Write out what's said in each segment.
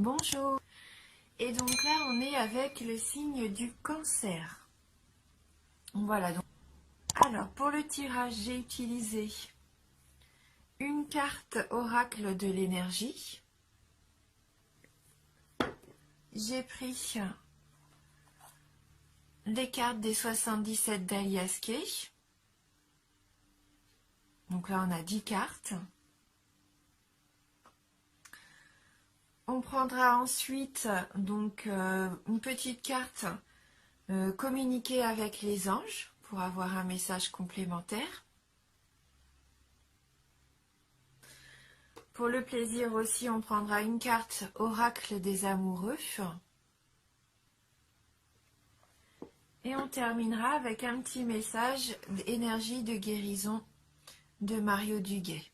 Bonjour. Et donc là, on est avec le signe du Cancer. Voilà. Donc. Alors, pour le tirage, j'ai utilisé une carte oracle de l'énergie. J'ai pris les cartes des 77 d'Alias Kay. Donc là, on a 10 cartes. On prendra ensuite donc une petite carte communiquer avec les anges pour avoir un message complémentaire. Pour le plaisir aussi, on prendra une carte oracle des amoureux. Et on terminera avec un petit message d'énergie de guérison de Mario Duguay.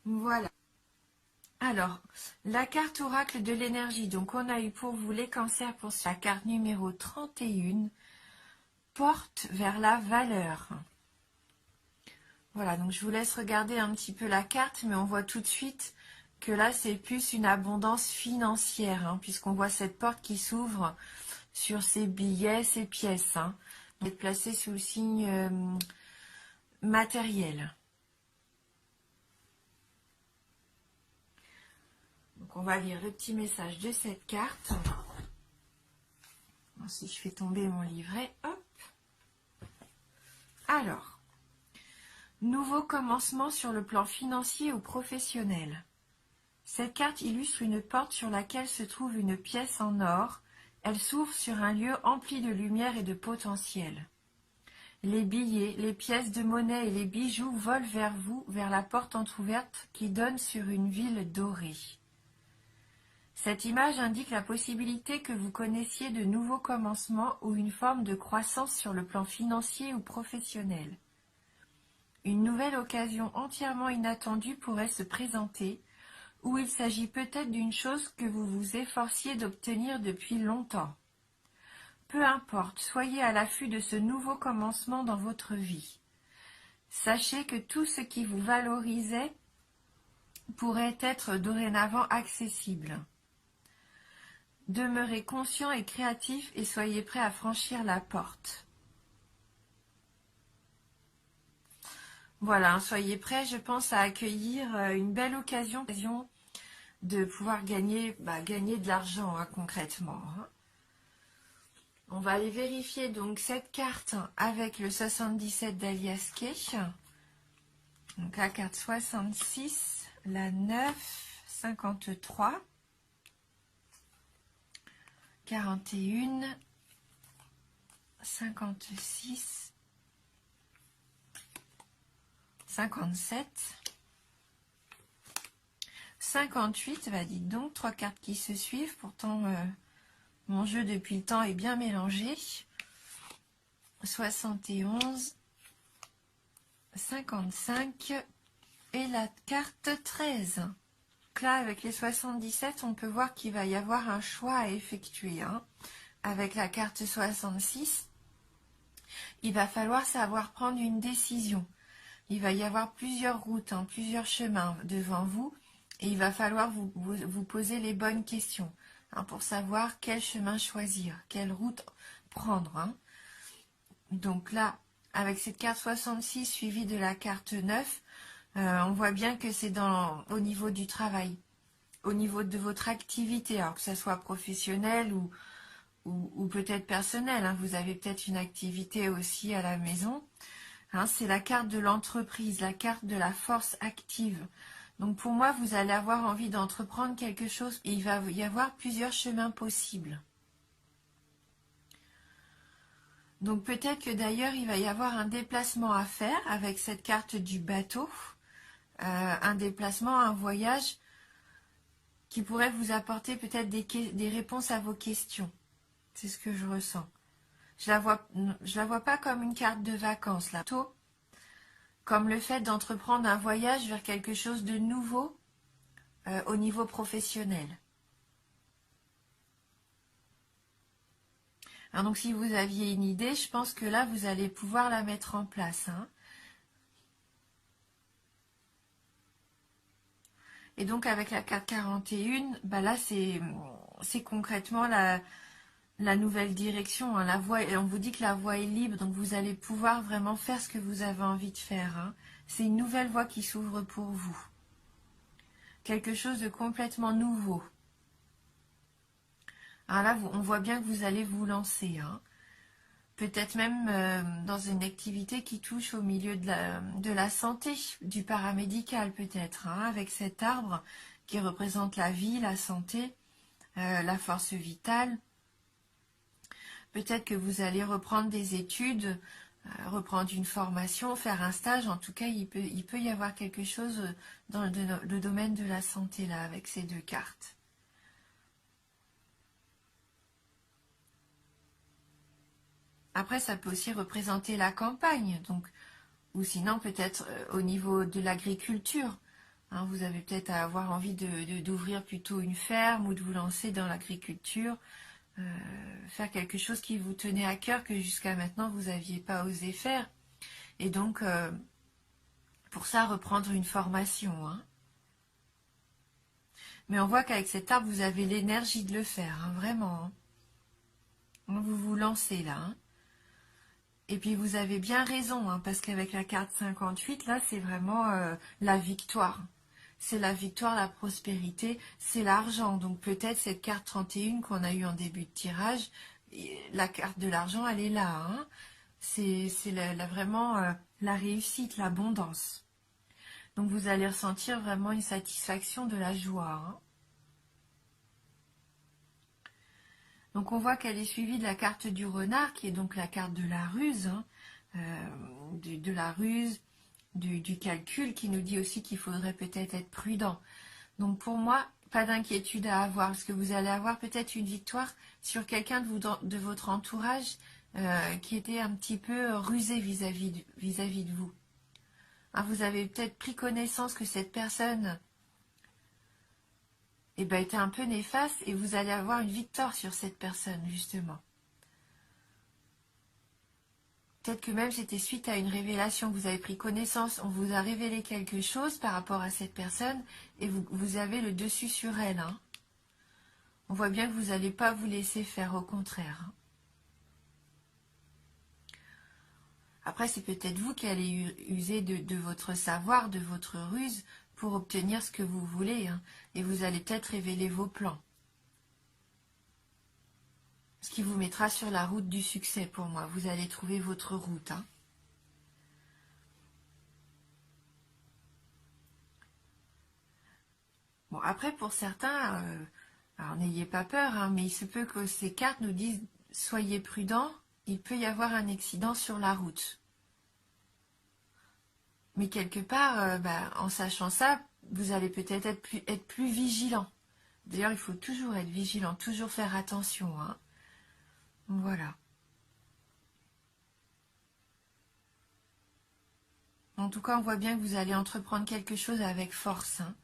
Voilà. Alors, la carte oracle de l'énergie, donc on a eu pour vous les cancers pour la carte numéro 31, porte vers la valeur. Voilà, donc je vous laisse regarder un petit peu la carte, mais on voit tout de suite que là c'est plus une abondance financière, hein, puisqu'on voit cette porte qui s'ouvre sur ces billets, ces pièces, hein, être placée sous le signe matériel. Donc on va lire le petit message de cette carte. Si je fais tomber mon livret, hop. Alors, nouveau commencement sur le plan financier ou professionnel. Cette carte illustre une porte sur laquelle se trouve une pièce en or. Elle s'ouvre sur un lieu empli de lumière et de potentiel. Les billets, les pièces de monnaie et les bijoux volent vers vous, vers la porte entrouverte qui donne sur une ville dorée. Cette image indique la possibilité que vous connaissiez de nouveaux commencements ou une forme de croissance sur le plan financier ou professionnel. Une nouvelle occasion entièrement inattendue pourrait se présenter, ou il s'agit peut-être d'une chose que vous vous efforciez d'obtenir depuis longtemps. Peu importe, soyez à l'affût de ce nouveau commencement dans votre vie. Sachez que tout ce qui vous valorisait pourrait être dorénavant accessible. Demeurez conscient et créatif et soyez prêt à franchir la porte. Voilà, soyez prêts, je pense, à accueillir une belle occasion de pouvoir gagner de l'argent, hein, concrètement. Hein. On va aller vérifier donc cette carte avec le 77 d'Alias Kay. Donc la carte 66, la 9, 53, 41, 56, 57, 58, bah dites donc, 3 cartes qui se suivent, pourtant mon jeu depuis le temps est bien mélangé. 71, 55 et la carte 13. Donc là, avec les 77, on peut voir qu'il va y avoir un choix à effectuer. Hein. Avec la carte 66, il va falloir savoir prendre une décision. Il va y avoir plusieurs routes, hein, plusieurs chemins devant vous, et il va falloir vous poser les bonnes questions, hein, pour savoir quel chemin choisir, quelle route prendre. Hein. Donc là, avec cette carte 66 suivie de la carte 9, on voit bien que c'est au niveau du travail, au niveau de votre activité, alors que ça soit professionnel ou peut-être personnel. Hein, vous avez peut-être une activité aussi à la maison. Hein, c'est la carte de l'entreprise, la carte de la force active. Donc pour moi, vous allez avoir envie d'entreprendre quelque chose et il va y avoir plusieurs chemins possibles. Donc peut-être que d'ailleurs, il va y avoir un déplacement à faire avec cette carte du bateau. Un déplacement, un voyage qui pourrait vous apporter peut-être des réponses à vos questions. C'est ce que je ressens. Je la vois pas comme une carte de vacances, là. Plutôt comme le fait d'entreprendre un voyage vers quelque chose de nouveau au niveau professionnel. Alors donc si vous aviez une idée, je pense que là, vous allez pouvoir la mettre en place. Hein. Et donc avec la carte 41, bah là c'est concrètement la nouvelle direction, hein, la voie, et on vous dit que la voie est libre, donc vous allez pouvoir vraiment faire ce que vous avez envie de faire, hein. C'est une nouvelle voie qui s'ouvre pour vous. Quelque chose de complètement nouveau. Alors là, on voit bien que vous allez vous lancer, hein. Peut-être même dans une activité qui touche au milieu de la santé, du paramédical peut-être, hein, avec cet arbre qui représente la vie, la santé, la force vitale. Peut-être que vous allez reprendre des études, reprendre une formation, faire un stage. En tout cas, il peut y avoir quelque chose dans le domaine de la santé là, avec ces deux cartes. Après, ça peut aussi représenter la campagne, donc, ou sinon peut-être au niveau de l'agriculture. Hein, vous avez peut-être à avoir envie d'ouvrir plutôt une ferme ou de vous lancer dans l'agriculture, faire quelque chose qui vous tenait à cœur que jusqu'à maintenant vous n'aviez pas osé faire. Et donc, pour ça, reprendre une formation. Hein. Mais on voit qu'avec cet arbre, vous avez l'énergie de le faire, hein, vraiment. Hein. Vous vous lancez là. Hein. Et puis vous avez bien raison, hein, parce qu'avec la carte 58, là, c'est vraiment la victoire. C'est la victoire, la prospérité, c'est l'argent. Donc peut-être cette carte 31 qu'on a eue en début de tirage, la carte de l'argent, elle est là. Hein. C'est vraiment la réussite, l'abondance. Donc vous allez ressentir vraiment une satisfaction, de la joie. Hein. Donc on voit qu'elle est suivie de la carte du renard, qui est donc la carte de la ruse, hein, de la ruse, du calcul, qui nous dit aussi qu'il faudrait peut-être être prudent. Donc pour moi, pas d'inquiétude à avoir, parce que vous allez avoir peut-être une victoire sur quelqu'un de votre entourage qui était un petit peu rusé vis-à-vis de vous. Hein, vous avez peut-être pris connaissance que cette personne était un peu néfaste, et vous allez avoir une victoire sur cette personne, justement. Peut-être que même c'était suite à une révélation, vous avez pris connaissance, on vous a révélé quelque chose par rapport à cette personne, et vous avez le dessus sur elle. Hein. On voit bien que vous n'allez pas vous laisser faire, au contraire. Hein. Après, c'est peut-être vous qui allez user de votre savoir, de votre ruse, pour obtenir ce que vous voulez, hein, et vous allez peut-être révéler vos plans. Ce qui vous mettra sur la route du succès pour moi. Vous allez trouver votre route. Hein. Bon, après, pour certains, alors n'ayez pas peur, hein, mais il se peut que ces cartes nous disent « Soyez prudents, il peut y avoir un accident sur la route ». Mais quelque part, en sachant ça, vous allez peut-être être plus vigilant. D'ailleurs, il faut toujours être vigilant, toujours faire attention. Hein. Voilà. En tout cas, on voit bien que vous allez entreprendre quelque chose avec force. Hein.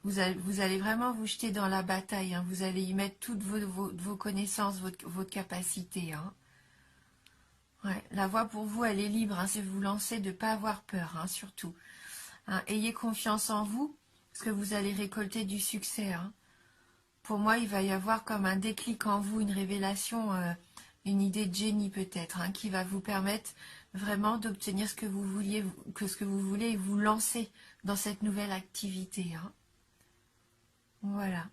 Vous allez vraiment vous jeter dans la bataille. Hein. Vous allez y mettre toutes vos connaissances, votre capacité. Hein. Ouais, la voie pour vous, elle est libre. Hein. C'est vous lancer, de ne pas avoir peur, hein, surtout. Hein. Ayez confiance en vous, parce que vous allez récolter du succès. Hein. Pour moi, il va y avoir comme un déclic en vous, une révélation, une idée de génie peut-être, hein, qui va vous permettre vraiment d'obtenir ce que vous voulez et vous lancer dans cette nouvelle activité. Hein. Voilà.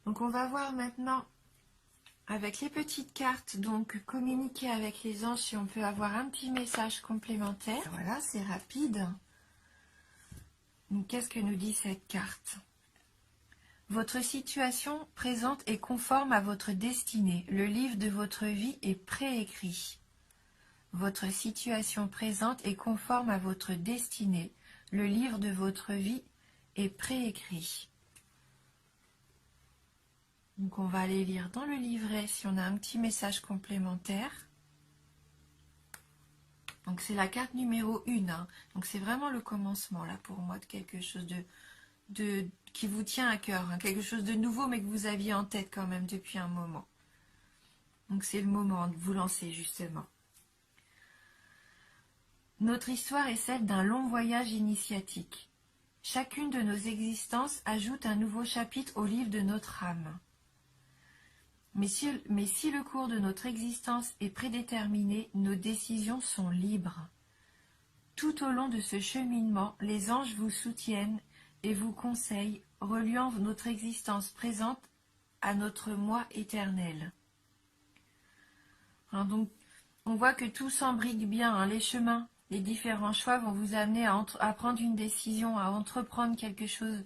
Donc on va voir maintenant avec les petites cartes, donc communiquer avec les anges si on peut avoir un petit message complémentaire. Voilà, c'est rapide. Donc qu'est-ce que nous dit cette carte ? Votre situation présente est conforme à votre destinée. Le livre de votre vie est préécrit. Votre situation présente est conforme à votre destinée. Le livre de votre vie est préécrit. Donc on va aller lire dans le livret si on a un petit message complémentaire. Donc c'est la carte numéro 1. Hein. Donc c'est vraiment le commencement là pour moi de quelque chose qui vous tient à cœur. Hein. Quelque chose de nouveau mais que vous aviez en tête quand même depuis un moment. Donc c'est le moment de vous lancer justement. Notre histoire est celle d'un long voyage initiatique. Chacune de nos existences ajoute un nouveau chapitre au livre de notre âme. Mais si le cours de notre existence est prédéterminé, nos décisions sont libres. Tout au long de ce cheminement, les anges vous soutiennent et vous conseillent, reliant notre existence présente à notre moi éternel. Hein, donc, on voit que tout s'embrique bien, hein, les chemins, les différents choix vont vous amener à prendre une décision, à entreprendre quelque chose.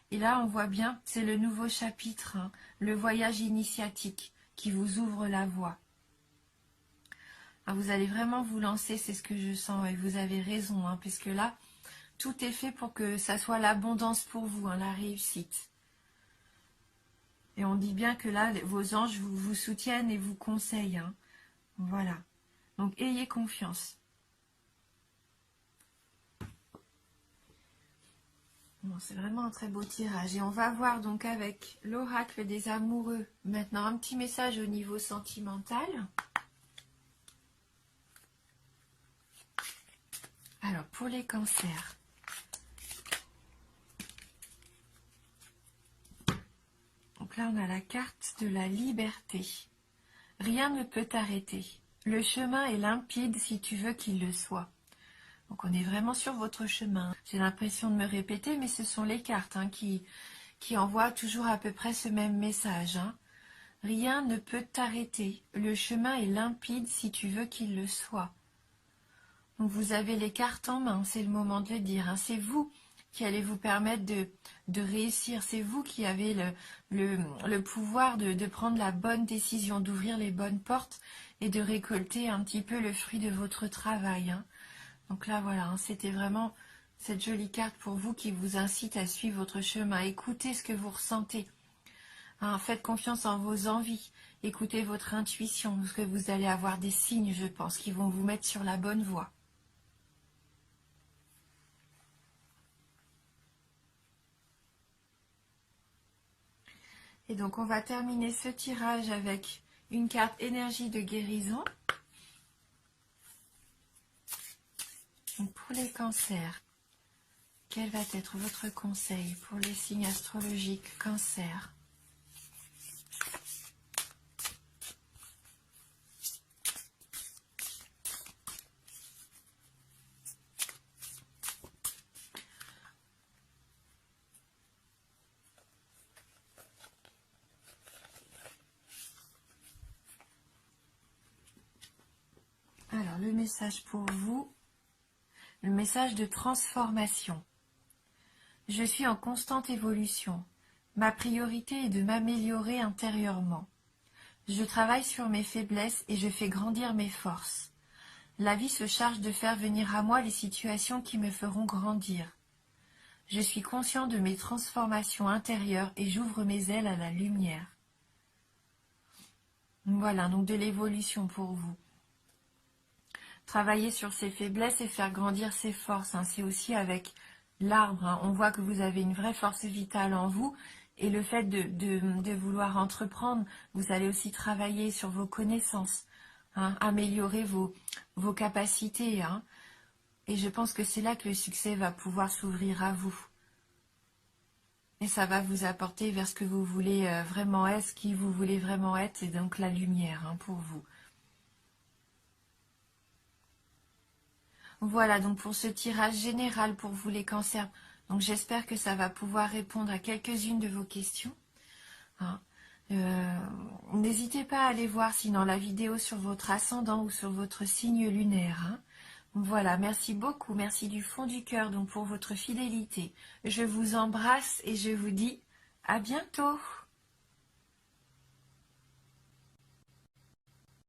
Et là, on voit bien, c'est le nouveau chapitre, hein, le voyage initiatique qui vous ouvre la voie. Alors, vous allez vraiment vous lancer, c'est ce que je sens, et vous avez raison, hein, parce que là, tout est fait pour que ça soit l'abondance pour vous, hein, la réussite. Et on dit bien que là, vos anges vous soutiennent et vous conseillent. Hein. Voilà. Donc, ayez confiance. Bon, c'est vraiment un très beau tirage. Et on va voir donc avec l'oracle des amoureux maintenant un petit message au niveau sentimental. Alors, pour les cancers. Donc là, on a la carte de la liberté. Rien ne peut t'arrêter. Le chemin est limpide si tu veux qu'il le soit. Donc on est vraiment sur votre chemin. J'ai l'impression de me répéter, mais ce sont les cartes hein, qui envoient toujours à peu près ce même message. Hein. Rien ne peut t'arrêter. Le chemin est limpide si tu veux qu'il le soit. Donc vous avez les cartes en main, c'est le moment de le dire. Hein. C'est vous qui allez vous permettre de réussir. C'est vous qui avez le pouvoir de prendre la bonne décision, d'ouvrir les bonnes portes et de récolter un petit peu le fruit de votre travail. Hein. Donc là, voilà, hein, c'était vraiment cette jolie carte pour vous qui vous incite à suivre votre chemin. Écoutez ce que vous ressentez. Hein, faites confiance en vos envies. Écoutez votre intuition, parce que vous allez avoir des signes, je pense, qui vont vous mettre sur la bonne voie. Et donc, on va terminer ce tirage avec une carte énergie de guérison. Donc, pour les cancers, quel va être votre conseil pour les signes astrologiques cancer? Alors, le message pour vous, le message de transformation. Je suis en constante évolution. Ma priorité est de m'améliorer intérieurement. Je travaille sur mes faiblesses et je fais grandir mes forces. La vie se charge de faire venir à moi les situations qui me feront grandir. Je suis conscient de mes transformations intérieures et j'ouvre mes ailes à la lumière. Voilà, donc de l'évolution pour vous. Travailler sur ses faiblesses et faire grandir ses forces, hein, c'est aussi avec l'arbre. Hein, on voit que vous avez une vraie force vitale en vous et le fait de vouloir entreprendre, vous allez aussi travailler sur vos connaissances, hein, améliorer vos capacités. Hein, et je pense que c'est là que le succès va pouvoir s'ouvrir à vous. Et ça va vous apporter vers ce que vous voulez vraiment être, ce qui vous voulez vraiment être, et donc la lumière hein, pour vous. Voilà donc pour ce tirage général pour vous les cancers. Donc j'espère que ça va pouvoir répondre à quelques-unes de vos questions. Hein. N'hésitez pas à aller voir sinon la vidéo sur votre ascendant ou sur votre signe lunaire. Hein. Voilà, merci beaucoup, merci du fond du cœur donc pour votre fidélité. Je vous embrasse et je vous dis à bientôt.